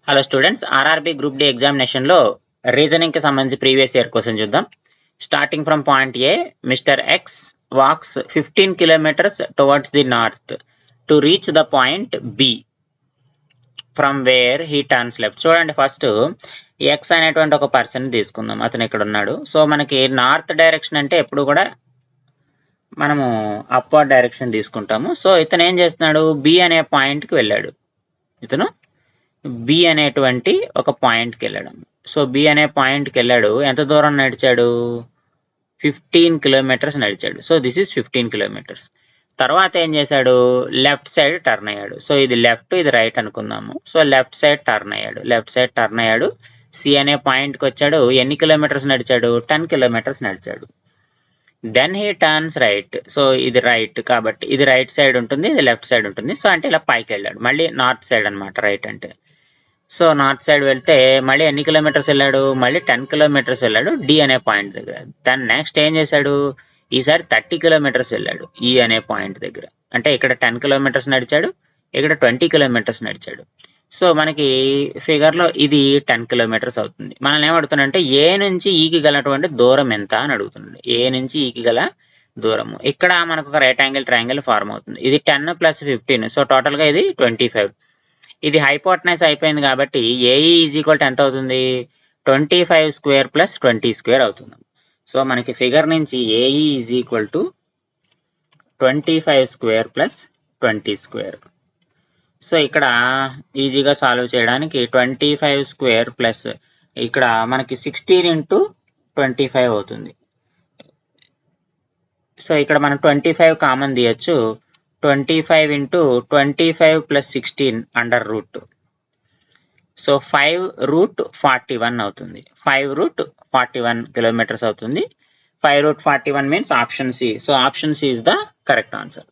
Hello students, RRB group D ఎగ్జామినేషన్లో రీజనింగ్కి సంబంధించి ప్రీవియస్ ఇయర్ క్వశ్చన్ చూద్దాం. Starting from point A, mister X walks 15 kilometers towards the north to reach the point B from where he turns left. చూడండి, first X అనేటువంటి ఒక person తీసుకుందాం. అతను ఇక్కడ ఉన్నాడు. సో మనకి నార్త్ డైరెక్షన్ అంటే ఎప్పుడు కూడా మనము అప్వర్డ్ డైరెక్షన్ తీసుకుంటాము. సో ఇతను ఏం చేస్తున్నాడు, బి అనే పాయింట్కి వెళ్ళాడు. ఇతను బి అనేటువంటి ఒక పాయింట్కి వెళ్ళడం. సో బి అనే పాయింట్కి వెళ్ళాడు. ఎంత దూరం నడిచాడు? 15 kilometers నడిచాడు. So this is 15 kilometers. తర్వాత ఏం చేశాడు? లెఫ్ట్ సైడ్ టర్న్ అయ్యాడు. సో ఇది లెఫ్ట్, ఇది రైట్ అనుకుందాము. సో లెఫ్ట్ సైడ్ టర్న్ అయ్యాడు. సి అనే పాయింట్కి వచ్చాడు. ఎన్ని కిలోమీటర్స్ నడిచాడు? 10 kilometers నడిచాడు. Then he turns right. So ఇది రైట్ కాబట్టి ఇది రైట్ సైడ్ ఉంటుంది, ఇది లెఫ్ట్ సైడ్ ఉంటుంది. సో అంటే ఇలా పైకి వెళ్ళాడు. మళ్ళీ నార్త్ సైడ్ అనమాట రైట్ అంటే. సో నార్త్ సైడ్ వెళ్తే మళ్ళీ ఎన్ని కిలోమీటర్స్ వెళ్ళాడు? మళ్ళీ 10 kilometers వెళ్ళాడు డి అనే పాయింట్ దగ్గర. దాన్ని నెక్స్ట్ ఏం చేశాడు? ఈసారి 30 kilometers వెళ్ళాడు ఈ అనే పాయింట్ దగ్గర. అంటే ఇక్కడ 10 kilometers నడిచాడు, ఇక్కడ 20 kilometers నడిచాడు. సో మనకి ఫిగర్లో ఇది 10 kilometers అవుతుంది. మనల్ని ఏమడుగుతున్నాడంటే ఏ నుంచి ఈకి గలటువంటి దూరం ఎంత అని అడుగుతున్నాడు. ఏ నుంచి ఈకి గల దూరము. ఇక్కడ మనకు ఒక రైట్ యాంగిల్ ట్రయాంగిల్ ఫార్మ్ అవుతుంది. ఇది 10 + 15. సో టోటల్గా ఇది 25. ఇది హైపోటనైస్ అయిపోయింది కాబట్టి ఏఈ ఈజ్ ఈక్వల్ టు ఎంత అవుతుంది? 25 square + 20 square అవుతుంది. సో మనకి ఫిగర్ నుంచి AE is equal to 25 square + 20 square. So ఇక్కడ ఈజీగా సాల్వ్ చేయడానికి 25 square ప్లస్ ఇక్కడ మనకి 16 × 25 అవుతుంది. సో ఇక్కడ మనం 25 కామన్ తీయచ్చు. 25 × 25 + 16 అండర్ రూట్. సో 5√41 అవుతుంది. 5√41 kilometers అవుతుంది. 5√41 means option C. So option C is the correct answer.